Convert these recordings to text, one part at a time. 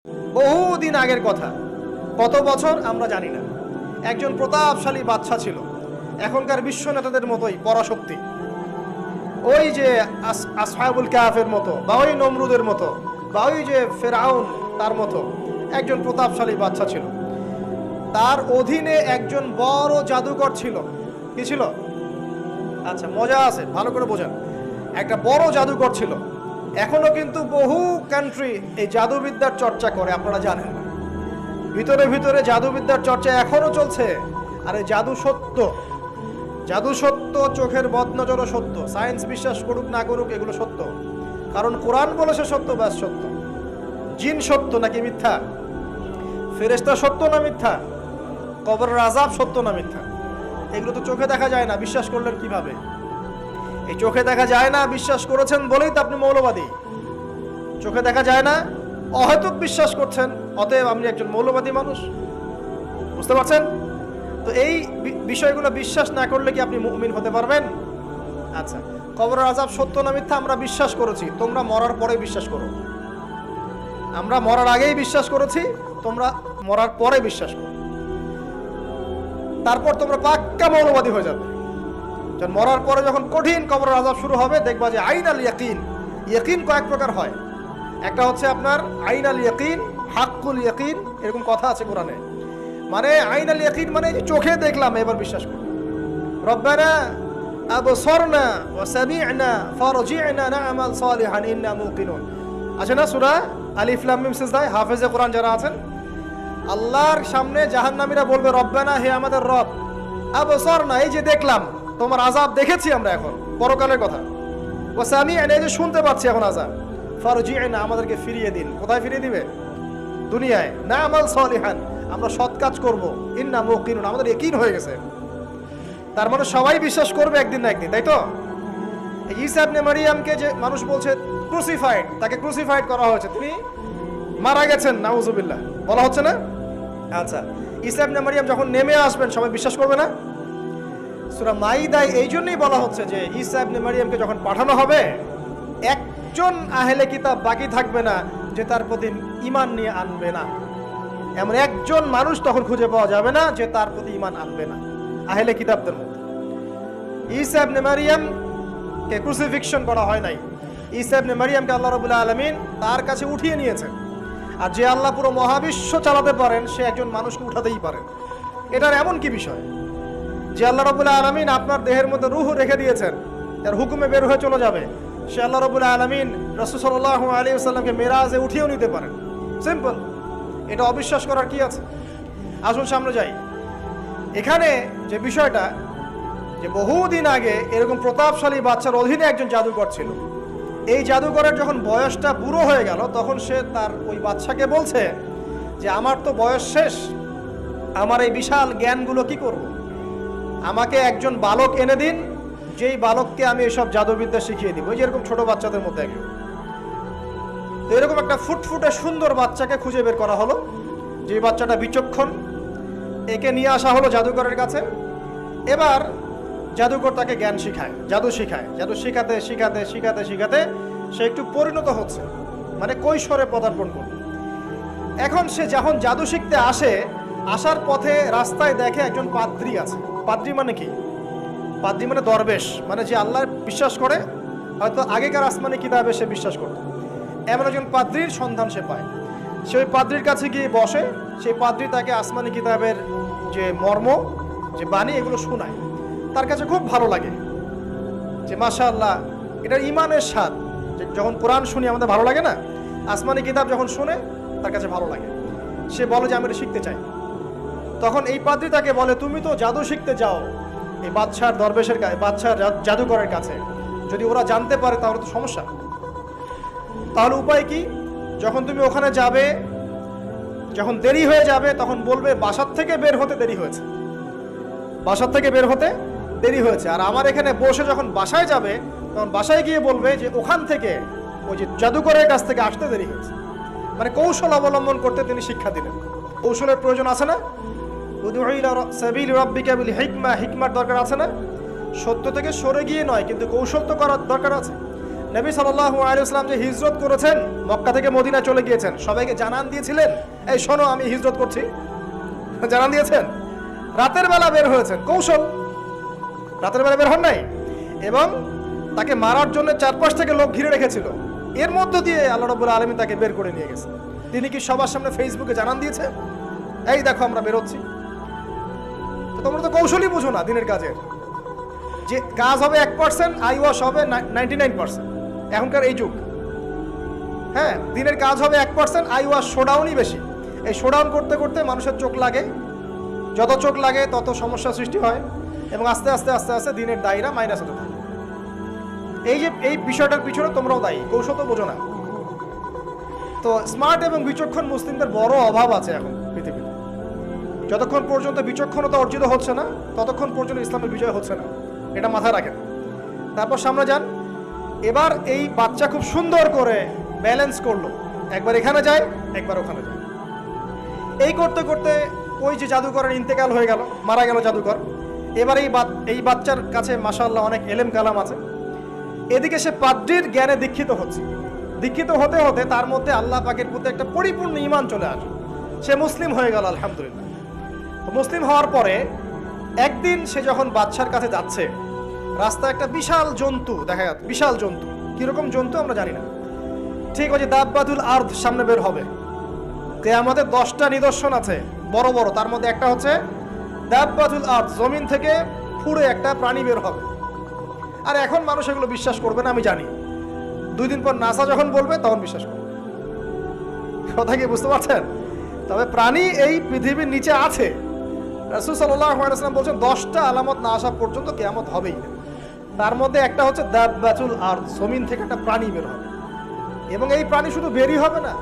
বহুদিন আগের কথা, কত বছর আমরা জানি না। একজন প্রতাপশালী বাদশা ছিল, এখনকার বিশ্ব নেতাদের মতোই পরাশক্তি, ওই যে আসহাবুল কাহাফের মতো, বা ওই নমরুদের মতো, বা ওই যে ফেরাউন তার মতো একজন প্রতাপশালী বাদশা ছিল। তার অধীনে একজন বড় জাদুকর ছিল। কি ছিল? আচ্ছা, মজা আছে, ভালো করে বোঝেন। একটা বড় জাদুকর ছিল। এখনো কিন্তু বহু কান্ট্রি এই জাদুবিদ্যার চর্চা করে, আপনারা জানেন। ভিতরে ভিতরে জাদুবিদ্যার চর্চা এখনো চলছে। আর এই জাদু সত্য, জাদু সত্য, চোখের বদনজরও সত্য। সায়েন্স বিশ্বাস করুক না করুক, এগুলো সত্য। কারণ কোরআন বলেছে সত্য, ব্যাস সত্য। জিন সত্য নাকি মিথ্যা? ফেরেশতা সত্য না মিথ্যা? কবরের আযাব সত্য না মিথ্যা? এগুলো তো চোখে দেখা যায় না, বিশ্বাস করলেন কিভাবে? এই চোখে দেখা যায় না বিশ্বাস করেছেন বলেই তো আপনি মৌলবাদী। চোখে দেখা যায় না, অহেতুক বিশ্বাস করছেন, অতএব আপনি একজন মৌলবাদী মানুষ। বুঝতে পারছেন? তো এই বিষয়গুলো বিশ্বাস না করলে কি আপনি মুমিন হতে পারবেন? আচ্ছা, কবরের আযাব সত্য না মিথ্যা আমরা বিশ্বাস করেছি, তোমরা মরার পরে বিশ্বাস করো। আমরা মরার আগেই বিশ্বাস করেছি, তোমরা মরার পরে বিশ্বাস করো। তারপর তোমরা পাক্কা মৌলবাদী হয়ে যাবে। যখন মরার পরে যখন কঠিন কবরের আযাব শুরু হবে, দেখবা যে আইনাল ইয়াকিন। ইয়াকিন কয়েক প্রকার হয়। একটা হচ্ছে আপনার আইনাল ইয়াকিন, হাক্কুল ইয়াকিন, এরকম কথা আছে কোরআনে। মানে আইনাল ইয়াকিন মানে যে চোখে দেখলাম এবার বিশ্বাস করি। রব্বানা আবসারনা ওয়া সামি'না ফারজি'না না'মাল সালিহান ইন্না মুকিনুন। আছে না সূরা আলিফ লাম মিম সিজদায় হাফেজে কোরআন যারা আছেন, আল্লাহর সামনে জাহান্নামীরা বলবে, রব্বানা, হে আমাদের রব, আবসারনা, এই যে দেখলাম, তোমার আযাব দেখেছি আমরা, এখন পরকালের কথা, ওয়া সামি'না, এই যে শুনতে পাচ্ছি এখন আযাব, ফারজি'না, আমাদেরকে ফিরিয়ে দিন। কোথায় ফিরিয়ে দিবে? দুনিয়ায়। না'মাল সালিহান, আমরা সৎ কাজ করব, ইন্না মুকিনুন, আমাদের ইয়াকিন হয়ে গেছে। তার মানে সবাই বিশ্বাস করবে একদিন না একদিন, তাই তো? ঈসা ইবনে মারইয়ামকে যে মানুষ বলছে ক্রুসিফাইড, তাকে ক্রুসিফাইড করা হয়েছে, তিনি মারা গেছেন, নাউজুবিল্লাহ, বলা হচ্ছে না? আচ্ছা, ঈসা ইবনে মারইয়াম যখন নেমে আসবেন সবাই বিশ্বাস করবে না? সূরা মাইদায় এই জন্যই বলা হচ্ছে যে ঈসা ইবনে মারইয়ামকে যখন পাঠানো হবে, একজন আহলে কিতাব বাকি থাকবে না যে তার প্রতি ঈমান নিয়ে আনবে না। এমন একজন মানুষ তখন খুঁজে পাওয়া যাবে না যে তার প্রতি ঈমান আনবে না আহলে কিতাবদের মধ্যে। ঈসা ইবনে মারইয়ামকে ক্রুসিফিকশন করা হয় নাই। ঈসা ইবনে মারইয়ামকে আল্লাহ রাব্বুল আলামিন তার কাছে উঠিয়ে নিয়েছেন। আর যে আল্লাহ পুরো মহাবিশ্ব চালাতে পারেন, সে একজন মানুষকে উঠাতেই পারেন। এটার এমন কি বিষয় যে আল্লাহ রাব্বুল আলামিন আপনার দেহের মধ্যে রূহ রেখে দিয়েছেন, তার হুকুমে বের হয়ে চলে যাবে। সে আল্লাহ রাব্বুল আলামিন রাসূল সাল্লাল্লাহু আলাইহি ওয়াসাল্লামকে মেরাজে উঠিয়েও নিতে পারেন। সিম্পল। এটা অবিশ্বাস করার কি আছে? আসুন সামনে যাই। এখানে যে বিষয়টা, যে বহুদিন আগে এরকম প্রতাপশালী বাদশার অধীনে একজন জাদুকর ছিল। এই জাদুকরের যখন বয়সটা বুড়ো হয়ে গেল, তখন সে তার ওই বাদশাকে বলছে যে আমার তো বয়স শেষ, আমার এই বিশাল জ্ঞানগুলো কি করব? আমাকে একজন বালক এনে দিন, যেই বালককে আমি এসব জাদুবিদ্যা শিখিয়ে দিব। যেরকম ছোট বাচ্চাদের মধ্যে একজন। তো এরকম একটা ফুটফুটে সুন্দর বাচ্চাকে খুঁজে বের করা হলো, যে বাচ্চাটা বিচক্ষণ। একে নিয়ে আসা হলো জাদুকরের কাছে। এবার জাদুকর তাকে জ্ঞান শিখায়, জাদু শিখায়। জাদু শিখাতে শিখাতে শিখাতে শিখাতে সে একটু পরিণত হচ্ছে, মানে কৈশোরে পদার্পণ করবে। এখন সে যখন জাদু শিখতে আসে, আসার পথে রাস্তায় দেখে একজন পাদ্রী আছে। পাদ্রী মানে কি? পাদ্রী মানে দরবেশ, মানে যে আল্লাহ বিশ্বাস করে, হয়তো আগেকার আসমানি কিতাবে সে বিশ্বাস করত। এমন একজন পাদ্রীর সন্ধান সে পায়। সে ওই পাদ্রীর কাছে গিয়ে বসে। সেই পাদ্রী তাকে আসমানি কিতাবের যে মর্ম, যে বাণী, এগুলো শোনায়। তার কাছে খুব ভালো লাগে যে মাশাআল্লাহ, এটার ইমানের স্বাদ। যখন কোরআন শুনি আমাদের ভালো লাগে না? আসমানি কিতাব যখন শুনে তার কাছে ভালো লাগে। সে বলে যে আমি এটা শিখতে চাই। তখন এই পাদ্রী তাকে বলে, তুমি তো জাদু শিখতে যাও এই বাদশার দরবেশের কাছে, বাদশার জাদুকরের কাছে, যদি ওরা জানতে পারে তাহলে তো সমস্যা। তাহলে উপায় কি? যখন তুমি ওখানে যাবে, যখন দেরি হয়ে যাবে, তখন বলবে বাসার থেকে বের হতে দেরি হয়েছে, বাসার থেকে বের হতে দেরি হয়েছে। আর আমার এখানে বসে যখন বাসায় যাবে, তখন বাসায় গিয়ে বলবে যে ওখান থেকে, ওই যে জাদুকরের কাছ থেকে আসতে দেরি হয়েছে। মানে কৌশল অবলম্বন করতে তিনি শিক্ষা দিলেন। কৌশলের প্রয়োজন আছে না? উদউ ইলা সাবিলি রাব্বিকা বিল হিকমা, হিকমার দরকার আছে না? সত্য থেকে সরে গিয়ে নয়, কিন্তু কৌশল তো করার দরকার আছে। নবী সাল্লাল্লাহু আলাইহি ওয়াসাল্লাম যে হিজরত করেছেন, মক্কা থেকে মদিনা চলে গিয়েছেন, সবাইকে জানান দিয়েছিলেন, এই শোনো আমি হিজরত করছি, জানান দিয়েছেন? রাতের বেলা বের হয়েছেন, কৌশল, রাতের বেলা বের হন নাই, এবং তাকে মারার জন্য চারপাশ থেকে লোক ঘিরে রেখেছিল, এর মধ্য দিয়ে আল্লাহ রাব্বুল আলামিন তাকে বের করে নিয়ে গেছে। তিনি কি সবার সামনে ফেসবুকে জানান দিয়েছে, এই দেখো আমরা বেরোচ্ছি? তো তোমরা তো কৌশলই বুঝো না দিনের কাজের, যে কাজ হবে 1%, আই ওয়াশ হবে 99%। এখনকার এই যুগ, হ্যাঁ, দিনের কাজ হবে 1%, আই ওয়াশ শোডাউনই বেশি। এই শোডাউন করতে করতে মানুষের চোখ লাগে, যত চোখ লাগে তত সমস্যা সৃষ্টি হয়, এবং আস্তে আস্তে আস্তে আস্তে দিনের দায়রা মাইনাস হতে থাকে। এই যে এই বিষয়টার পিছনে তোমরাও দায়ী, কৌশল তো বোঝো না। তো স্মার্ট এবং বিচক্ষণ মুসলিমদের বড় অভাব আছে এখন পৃথিবীতে। যতক্ষণ পর্যন্ত বিচক্ষণতা অর্জিত হচ্ছে না, ততক্ষণ পর্যন্ত ইসলামের বিজয় হচ্ছে না, এটা মাথায় রাখেন। তারপর সামনে যান। এবার এই বাচ্চা খুব সুন্দর করে ব্যালেন্স করলো, একবার এখানে যায়, একবার ওখানে যায়। এই করতে করতে ওই যে জাদুকরের ইন্তেকাল হয়ে গেল, মারা গেল জাদুকর। এবার এই বাচ্চার কাছে মাশাআল্লাহ অনেক এলেম কালাম আছে। এদিকে সে পাদ্রীর জ্ঞানে দীক্ষিত হচ্ছে। দীক্ষিত হতে হতে তার মধ্যে আল্লাহ পাকের প্রতি একটা পরিপূর্ণ ঈমান চলে আসে, সে মুসলিম হয়ে গেল, আলহামদুলিল্লাহ। মুসলিম হওয়ার পরে একদিন সে যখন বাদশার কাছে যাচ্ছে, রাস্তায় একটা বিশাল জন্তু দেখা যাচ্ছে, বিশাল জন্তু, কিরকম জন্তু আমরা জানি না, ঠিক ওই যে দাব্বাতুল আরদ সামনে বের হবে। কিয়ামতের 10টা নিদর্শন আছে বড় বড়, তার মধ্যে একটা হচ্ছে দাব্বাতুল আরদ, জমিন থেকে ফুড়ে একটা প্রাণী বের হবে। আর এখন মানুষ এগুলো বিশ্বাস করবে না, আমি জানি। 2 দিন পর নাসা যখন বলবে তখন বিশ্বাস করবে। কথা কি বুঝতে পারছেন? তবে প্রাণী এই পৃথিবীর নিচে আছে। রাসূল সাল্লাল্লাহু আলাইহি ওয়াসাল্লাম বলছেন 10টা আলামত না আসা পর্যন্ত কিয়ামত হবেই না। তার মধ্যে একটা হচ্ছে দাব্বাতুল আরদ, জমিন থেকে একটা প্রাণী বের হবে, এবং এই প্রাণী শুধু বেরই হবে না,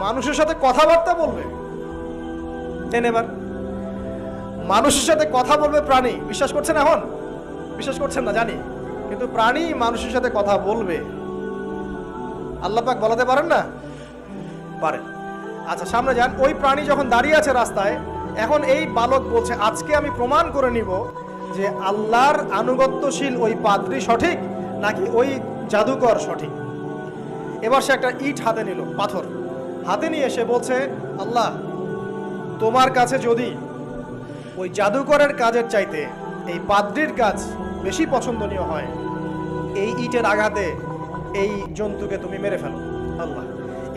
মানুষের সাথে কথাবার্তা বলবে। এবার মানুষের সাথে কথা বলবে প্রাণী, বিশ্বাস করছেন? এখন বিশ্বাস করছেন না জানি, কিন্তু প্রাণী মানুষের সাথে কথা বলবে। আল্লাহ পাক বলাতে পারেন না? পারেন। আচ্ছা সামনে যান। ওই প্রাণী যখন দাঁড়িয়ে আছে রাস্তায়, এখন এই বালক বলছে আজকে আমি প্রমাণ করে নিব যে আল্লাহর আনুগত্যশীল ওই পাদ্রী সঠিক নাকি ওই জাদুকর সঠিক। এবার সে একটা ইট হাতে নিল, পাথর হাতে নিয়ে সে বলছে, আল্লাহ তোমার কাছে যদি ওই জাদুকরের কাজের চাইতে এই পাদ্রীর কাজ বেশি পছন্দনীয় হয়, এই ইটের আঘাতে এই জন্তুকে তুমি মেরে ফেলো আল্লাহ।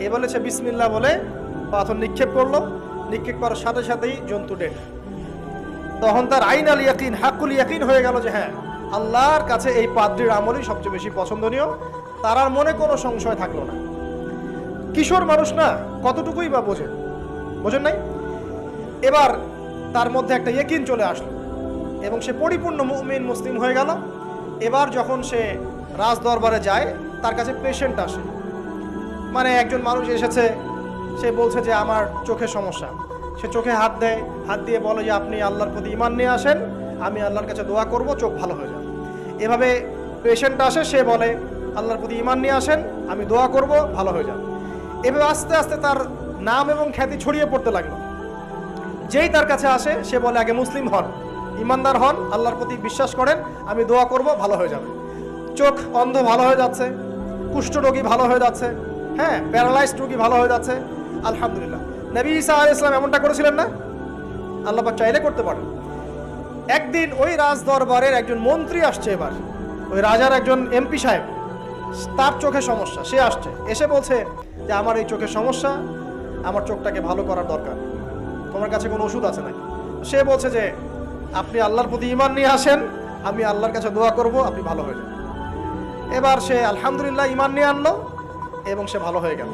এ বলেছে বিসমিল্লাহ বলে পাথর নিক্ষেপ করলো, নিক্ষেপ করার সাথে সাথেই জন্তু ডেড। তখন তার আইন আল ইয়াকিন, হাক্কুল ইয়াকিন হয়ে গেল যে হ্যাঁ, আল্লাহর কাছে এই পাদ্রীর আমলই সবচেয়ে বেশি পছন্দনীয়। তার আর মনে কোনো সংশয় থাকলো না। কিশোর মানুষ না, কতটুকুই বা বোঝেন নাই? এবার তার মধ্যে একটা ইয়াকিন চলে আসলো এবং সে পরিপূর্ণ মুমিন মুসলিম হয়ে গেল। এবার যখন সে রাজ দরবারে যায়, তার কাছে পেশেন্ট আসে, মানে একজন মানুষ এসেছে, সে বলছে যে আমার চোখে সমস্যা। সে চোখে হাত দেয়, হাত দিয়ে বলে যে আপনি আল্লাহর প্রতি ঈমান নিয়ে আসেন, আমি আল্লাহর কাছে দোয়া করব, চোখ ভালো হয়ে যাবে। এভাবে পেশেন্ট আসে, সে বলে আল্লাহর প্রতি ঈমান নিয়ে আসেন, আমি দোয়া করব, ভালো হয়ে যাবে। এভাবে আস্তে আস্তে তার নাম এবং খ্যাতি ছড়িয়ে পড়তে লাগলো। যেই তার কাছে আসে সে বলে আগে মুসলিম হন, ইমানদার হন, আল্লাহর প্রতি বিশ্বাস করেন, আমি দোয়া করব, ভালো হয়ে যাবে। চোখ অন্ধ ভালো হয়ে যাচ্ছে, কুষ্ঠরোগী ভালো হয়ে যাচ্ছে, হ্যাঁ, প্যারালাইজড রোগী ভালো হয়ে যাচ্ছে, আলহামদুলিল্লাহ। নবী ঈসা আলাইহিস সালাম এমনটা করেছিলেন না? আল্লাহ পাক চাইলে করতে পারেন। একদিন ওই রাজ দরবারের একজন মন্ত্রী আসছে, এবার ওই রাজার একজন এমপি সাহেব, তার চোখে সমস্যা, সে আসছে, এসে বলছে যে আমার এই চোখের সমস্যা, আমার চোখটাকে ভালো করার দরকার, তোমার কাছে কোনো ওষুধ আছে নাকি? সে বলছে যে আপনি আল্লাহর প্রতি ঈমান নিয়ে আসেন, আমি আল্লাহর কাছে দোয়া করব, আপনি ভালো হয়ে যান। এবার সে আলহামদুলিল্লাহ ঈমান নিয়ে আনলো এবং সে ভালো হয়ে গেল।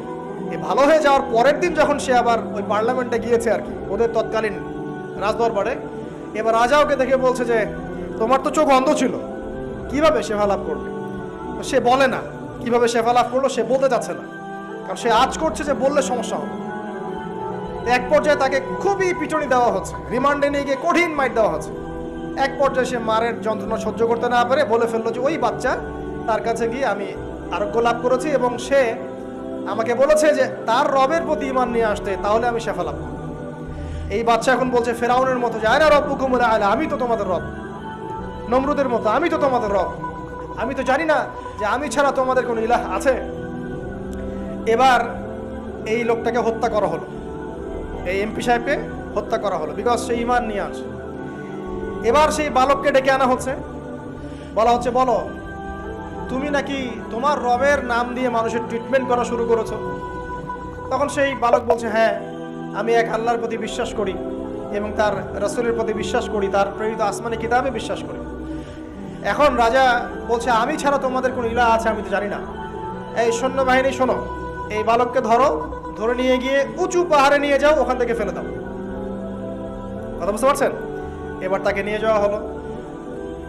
এই ভালো হয়ে যাওয়ার পরের দিন যখন সে আবার ওই পার্লামেন্টে গিয়েছে আর কি, ওদের তৎকালীন রাজদরবারে, এবার রাজা ওকে দেখে বলছে যে তোমার তো চোখ অন্ধ ছিল, কিভাবে শেফা লাভ করবে? সে বলে না কিভাবে শেফা লাভ করলো, সে বলতে যাচ্ছে না, কারণ সে আজ করছে যে বললে সমস্যা হবে। এক পর্যায়ে তাকে খুবই পিটুনি দেওয়া হচ্ছে, রিমান্ডে নিয়ে গিয়ে কঠিন মাইট দেওয়া হচ্ছে। এক পর্যায়ে সে মারের যন্ত্রণা সহ্য করতে না পারে বলে ফেললো যে ওই বাচ্চা, তার কাছে গিয়ে আমি আরোগ্য লাভ করেছি এবং সে আমাকে বলেছে যে তার রবের প্রতি ঈমান নিয়ে আসতে, তাহলে আমি শেফা লাভ করব। এই বাচ্চা এখন বলছে ফেরাউনের মতো যে আয়না রব্বুকুমুল আ'লা, আমি তো তোমাদের রব, নমরুদের মতো আমি তো তোমাদের রব, আমি তো জানি না যে আমি ছাড়া তোমাদের কোনো ইলাহ আছে। এবার এই লোকটাকে হত্যা করা হলো, এই এমপি সাহেবকে হত্যা করা হলো, বিকজ সে ঈমান নিয়ে আসে। এবার সেই বালককে ডেকে আনা হচ্ছে, বলা হচ্ছে বলো তুমি নাকি তোমার রবের নাম দিয়ে মানুষের ট্রিটমেন্ট করা শুরু করেছো। তখন সেই বালক বলছে হ্যাঁ, আমি এক আল্লাহর প্রতি বিশ্বাস করি এবং তার রাসূলের প্রতি বিশ্বাস করি, তার প্রেরিত আসমানি কিতাবে বিশ্বাস করি। এখন রাজা বলছে আমি ছাড়া তোমাদের কোনো ইলাহ আছে আমি তো জানি না। এই সৈন্যবাহিনী শোনো, এই বালককে ধরো, ধরে নিয়ে গিয়ে উঁচু পাহাড়ে নিয়ে যাও, ওখান থেকে ফেলে দাও। কথা বুঝতে পারছেন? এবার তাকে নিয়ে যাওয়া হলো,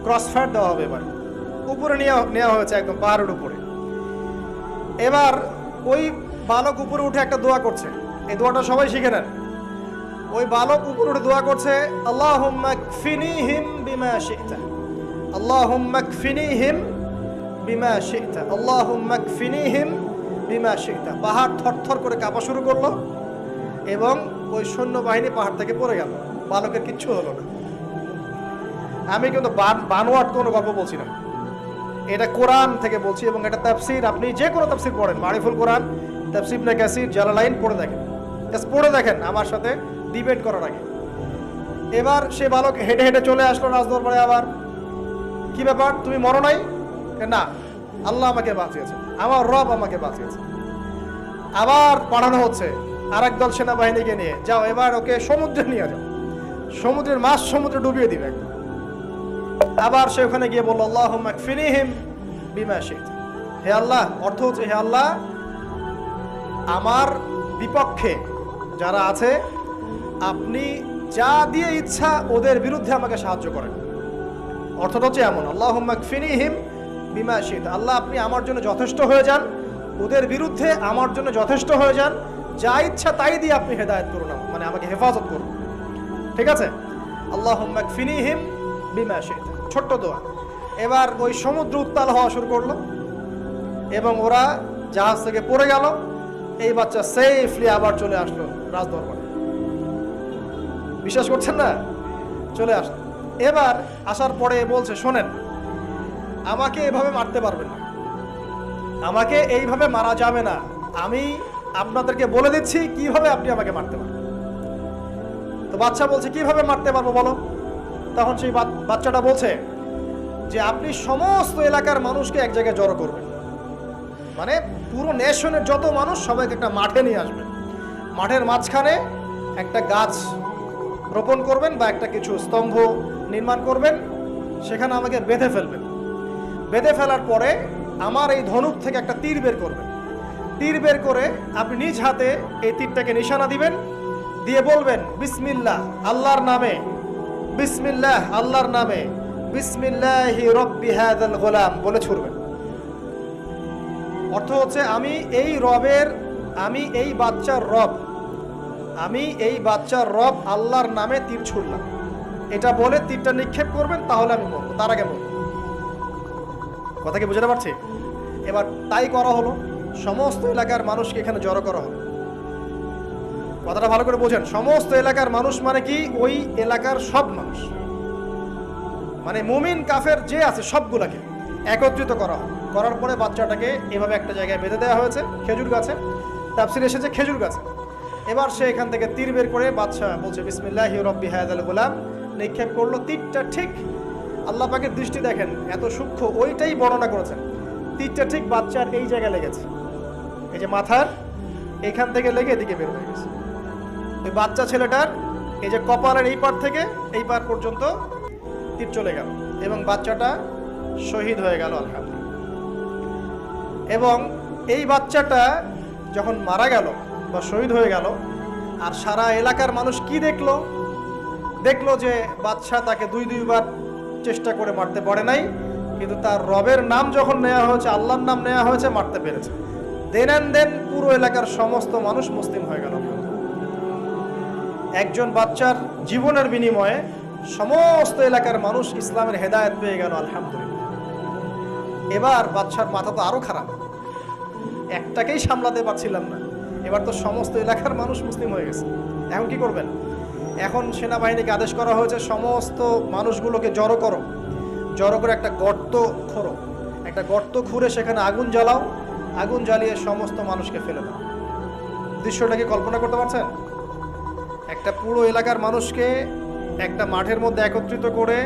ক্রস ফায়ার দেওয়া হবে, এবার উপরে নেওয়া হয়েছে, একদম পাহাড়ের উপরে। এবার ওই বালক উপরে উঠে একটা দোয়া করছে, এই দোয়াটা সবাই শিখে নেন। ওই বালক উপরে উঠে দোয়া করছে আল্লাহুম্মা কফিনিহিম বিমা শি'তা, আল্লাহুম্মা কফিনিহিম বিমা শি'তা, আল্লাহুম্মা কফিনিহিম বিমা শি'তা। পাহাড় থরথর করে কাঁপা শুরু করলো এবং ওই সৈন্যবাহিনী পাহাড় থেকে পড়ে গেল, বালকের কিচ্ছু হলো না। আমি কিন্তু বানোয়াট কোনো গল্প বলছি না, এটা কোরআন থেকে বলছি এবং এটা তাফসীর। আপনি যে কোনো তাফসীর পড়েন, মারিফুল কোরআন, তাফসীর ইবনে কাসির, জালালাইন পড়ে দেখেন, পড়ে দেখেন আমার সাথে ডিবেট করার আগে। এবার সে বালক হেঁটে হেঁটে চলে আসলো রাজদরবারে। আবার কি ব্যাপার, তুমি মরো নাই? না, আল্লাহ আমাকে বাঁচিয়েছে, আমার রব আমাকে বাঁচিয়েছে। আবার পাঠানো হচ্ছে আরেক দল সেনাবাহিনীকে নিয়ে, যাও এবার ওকে সমুদ্রে নিয়ে যাও, সমুদ্রের মাছ সমুদ্রে ডুবিয়ে দিবে একদম। আবার সে ওখানে গিয়ে বলল আল্লাহুম্মা কফিনিহিম বিমা শি'তা, হে আল্লাহ, অর্থ হচ্ছে হে আল্লাহ আমার বিপক্ষে যারা আছে আপনি যা দিয়ে ইচ্ছা ওদের বিরুদ্ধে আমাকে সাহায্য করেন। অর্থটা হচ্ছে এমন, আল্লাহুম্মা কফিনিহিম বিমা শি'তা, আল্লাহ আপনি আমার জন্য যথেষ্ট হয়ে যান, ওদের বিরুদ্ধে আমার জন্য যথেষ্ট হয়ে যান, যা ইচ্ছা তাই দিয়ে আপনি হেদায়েত করুন, মানে আমাকে হেফাজত করুন। ঠিক আছে, আল্লাহুম্মা কফিনিহিম বিমা শি'তা, ছোট্ট দোয়া। এবার ওই সমুদ্র উত্তাল হওয়া শুরু করলো এবং ওরা জাহাজ থেকে পড়ে গেল। এই বাচ্চা সেফলি আবার চলে আসলো রাজদরবারে। বিশ্বাস করছেন না? চলে আসলো। এবার আসার পরে বলছে শোনেন, আমাকে এভাবে মারতে পারবেন না, আমাকে এইভাবে মারা যাবে না, আমি আপনাদেরকে বলে দিচ্ছি কিভাবে আপনি আমাকে মারতে পারবেন। তো বাচ্চা বলছে কিভাবে মারতে পারবো বলো। তখন সেই বাচ্চাটা বলছে যে আপনি সমস্ত এলাকার মানুষকে এক জায়গায় জড়ো করবেন, মানে পুরো নেশনের যত মানুষ সবাইকে একটা মাঠে নিয়ে আসবেন, মাঠের মাঝখানে একটা গাছ রোপণ করবেন বা একটা কিছু স্তম্ভ নির্মাণ করবেন, সেখানে আমাকে বেঁধে ফেলবেন। বেঁধে ফেলার পরে আমার এই ধনুক থেকে একটা তীর বের করবেন, তীর বের করে আপনি নিজ হাতে এই তীরটাকে নিশানা দিবেন, দিয়ে বলবেন বিসমিল্লাহ আল্লাহর নামে, বিসমিল্লাহ আল্লাহর নামে, বিসমিল্লাহি রব্বি হাযাল গোলাম বলে ছুড়বেন। অর্থ হচ্ছে আমি এই রবের, আমি এই বাচ্চার রব, আমি এই বাচ্চার রব আল্লাহর নামে তীর ছুড়লাম, এটা বলে তীরটা নিক্ষেপ করবেন, তাহলে আমি মরবো, তার আগে মরবো। কথা কি বুঝতে পারছি? এবার তাই করা হলো, সমস্ত এলাকার মানুষকে এখানে জড়ো করা হলো। কথাটা ভালো করে বোঝেন, সমস্ত এলাকার মানুষ মানে কি ওই এলাকার সব মানুষ, মানে মুমিন কাফের যে আছে সবগুলাকে একত্রিত করা হয়। করার পরে বাচ্চাটাকে এভাবে একটা জায়গায় বেঁধে দেওয়া হয়েছে, খেজুর গাছে, তাফসীরে এসেছে খেজুর গাছে। এবার সে এখান থেকে তীর বের করে বাচ্চা বলছে বিসমিল্লাহি রব্বি হাযাল গোলাম, নিক্ষেপ করলো। তীরটা ঠিক, আল্লাহ পাকের দৃষ্টি দেখেন এত সূক্ষ্ম, ওইটাই বর্ণনা করেছেন। তীরটা ঠিক বাচ্চার এই জায়গায় লেগেছে, এই যে মাথার এখান থেকে লেগে এদিকে বের হয়ে গেছে। ওই বাচ্চা ছেলেটার এই যে কপালের এই পার থেকে এই পার পর্যন্ত তীর চলে গেল এবং বাচ্চাটা শহীদ হয়ে গেল আলহামদুলিল্লাহ। এবং এই বাচ্চাটা যখন মারা গেল বা শহীদ হয়ে গেল, আর সারা এলাকার মানুষ কি দেখলো? দেখলো যে বাচ্চা তাকে দুইবার চেষ্টা করে মারতে পারে নাই, কিন্তু তার রবের নাম যখন নেওয়া হয়েছে, আল্লাহর নাম নেওয়া হয়েছে, মারতে পেরেছে। দেন পুরো এলাকার সমস্ত মানুষ মুসলিম হয়ে গেল। একজন বাচ্চার জীবনের বিনিময়ে সমস্ত এলাকার মানুষ ইসলামের হেদায়েত পেয়ে গেল আলহামদুলিল্লাহ। এবার বাচ্চার মাথা তো আরো খারাপ, একটাকেই সামলাতে পারছিলাম না, এবার তো সমস্ত এলাকার মানুষ মুসলিম হয়ে গেছে। এখন কি করবেন? এখন সেনাবাহিনীকে আদেশ করা হয়েছে সমস্ত মানুষগুলোকে জড়ো করো, জড়ো করে একটা গর্ত খোঁড়ো, একটা গর্ত খুঁড়ে সেখানে আগুন জ্বালাও, আগুন জ্বালিয়ে সমস্ত মানুষকে ফেলে দাও। দৃশ্যটাকে কল্পনা করতে পারছেন? একটা পুরো এলাকার মানুষকে একটা মাঠের মধ্যে একত্রিত করে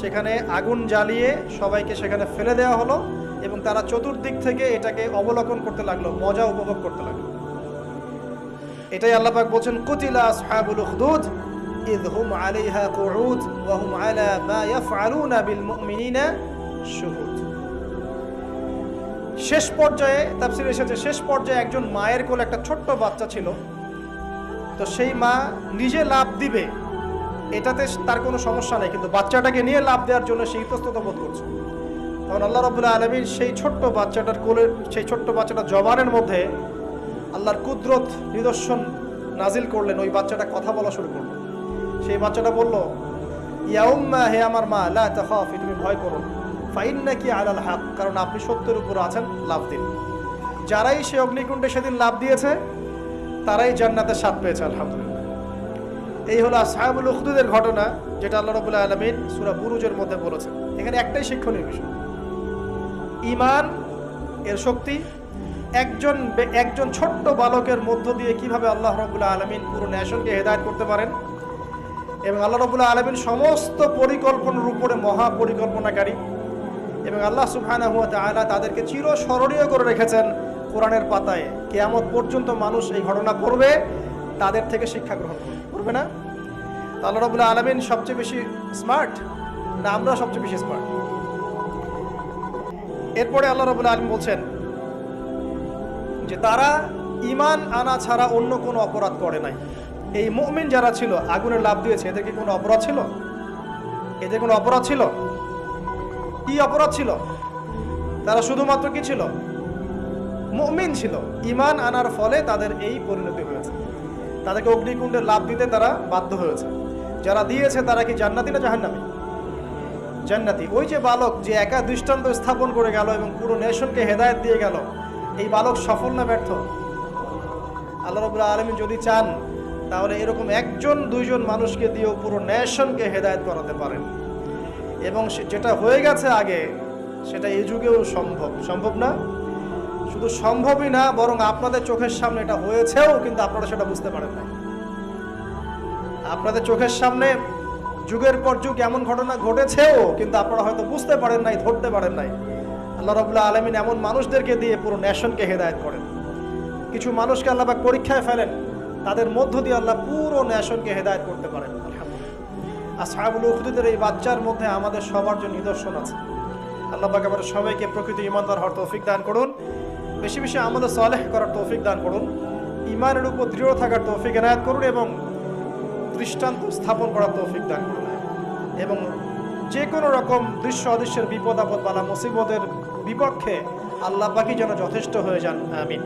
সেখানে আগুন জ্বালিয়ে সবাইকে সেখানে ফেলে দেওয়া হলো এবং তারা চতুর্দিক থেকে এটাকে অবলোকন করতে লাগলো, মজা উপভোগ করতে লাগলো। এটাই আল্লাহ পাক বলছেন, কুতিলা আসহাবুল উখদুদ ইয হুম আলাইহা কুউদ ওয়া হুম আলা মা ইয়াফআলুনা বিল মুমিনিনা শুহুদ। শেষ পর্যায়ে তাফসীরে এসেছে, শেষ পর্যায়ে একজন মায়ের কোলে একটা ছোট্ট বাচ্চা ছিল। তো সেই মা নিজে লাফ দিবে, এটাতে তার কোনো সমস্যা নেই, কিন্তু বাচ্চাটাকে নিয়ে লাফ দেওয়ার জন্য সে ইতস্তত বোধ করছে। তখন আল্লাহ রাব্বুল আলামিন সেই ছোট্ট বাচ্চাটার কোলে, সেই ছোট্ট বাচ্চাটার জবানের মধ্যে আল্লাহর কুদরত নিদর্শন নাজিল করলেন। ওই বাচ্চাটা কথা বলা শুরু করলো। সেই বাচ্চাটা বলল, ইয়া উম্মা, হে আমার মা, লা তাখাফি, তুমি ভয় করো না, ফাইন্নাকি আলাল হক, কারণ আপনি সত্যের উপর আছেন, লাফ দিন। যারাই সে অগ্নিকুণ্ডে সেদিন লাফ দিয়েছে তারাই জান্নাতের স্বাদ পেয়েছে, আলহামদুলিল্লাহ। এই হলো আসহাবুল উখদুদের ঘটনা, যেটা আল্লাহ রাব্বুল আলামিন সূরা বুরুজের মধ্যে বলেছেন। এখানে একটাই শিক্ষণীয় বিষয়, ঈমান এর শক্তি, একজন ছোট্ট বালকের মধ্য দিয়ে কিভাবে আল্লাহ রাব্বুল আলামিন পুরো নেশনকে হেদায়েত করতে পারেন, এবং আল্লাহ রাব্বুল আলামিন সমস্ত পরিকল্পনার উপরে মহা পরিকল্পনাকারী, এবং আল্লাহ সুবহানাহু ওয়া তাআলা তাদেরকে চিরস্মরণীয় করে রেখেছেন কোরআনের পাতায়। কিয়ামত পর্যন্ত মানুষ এই ঘটনা পড়বে, তাদের থেকে শিক্ষা গ্রহণ করবে না? আল্লাহ রাব্বুল আলামিন সবচেয়ে বেশি স্মার্ট না আমরা সবচেয়ে বেশি স্মার্ট? এরপরে আল্লাহ রাব্বুল আলামিন বলছেন যে তারা ঈমান আনা ছাড়া অন্য কোনো অপরাধ করে নাই। এই মুমিন যারা ছিল, আগুনে লাফ দিয়েছে, এদের কি কোনো অপরাধ ছিল? এদের কোনো অপরাধ ছিল? কি অপরাধ ছিল? তারা শুধুমাত্র কি ছিল? মুমিন ছিল। ঈমান আনার ফলে তাদের এই পরিণতি হয়েছে, তাদেরকে অগ্নিকুণ্ডে লাফ দিতে তারা বাধ্য হয়েছে। যারা দিয়েছে তারা কি জান্নাতি না জাহান্নামী? জান্নাতি। ওই যে বালক যে একা দৃষ্টান্ত স্থাপন করে গেল এবং পুরো নেশনকে হেদায়েত দিয়ে গেল, এই বালক সফল না ব্যর্থ? আল্লাহ রাব্বুল আলামিন যদি চান তাহলে এরকম একজন দুইজন মানুষকে দিয়েও পুরো নেশনকে হেদায়েত করাতে পারেন, এবং যেটা হয়ে গেছে আগে সেটা এই যুগেও সম্ভব। সম্ভব না? শুধু সম্ভবই না, বরং আপনাদের চোখের সামনে এটা হয়েছেও, কিন্তু আপনারা সেটা বুঝতে পারেন না। আপনাদের চোখের সামনে যুগের পর যুগ এমন ঘটনা ঘটেছেও, কিন্তু আপনারা হয়তো বুঝতে পারেন নাই, ধরতে পারেন নাই। আল্লাহ রাব্বুল আলামিন এমন মানুষদেরকে দিয়ে পুরো নেশনকে হেদায়েত করেন। কিছু মানুষকে আল্লাহ পাক পরীক্ষায় ফেলেন, তাদের মধ্য দিয়ে আল্লাহ পুরো নেশনকে হেদায়েত করতে পারেন। আলহামদুলিল্লাহ। আসহাবুল উখদুদের এই বাচ্চার মধ্যে আমাদের সবার জন্য নিদর্শন আছে। আল্লাহ পাক আমাদের সবাইকে প্রকৃত ঈমানদার হওয়ার তৌফিক দান করুন, বেশি বেশি আমলে সালেহ করার তৌফিক দান করুন, ঈমানের উপর দৃঢ় থাকার তৌফিক এনায়েত করুন, এবং দৃষ্টান্ত স্থাপন করার তৌফিক দান করুন, এবং যে কোনো রকম দৃশ্য অদৃশ্যের বিপদ আপদ বালা মুসিবতের বিপক্ষে আল্লাহ পাকই যেন যথেষ্ট হয়ে যান। আমিন।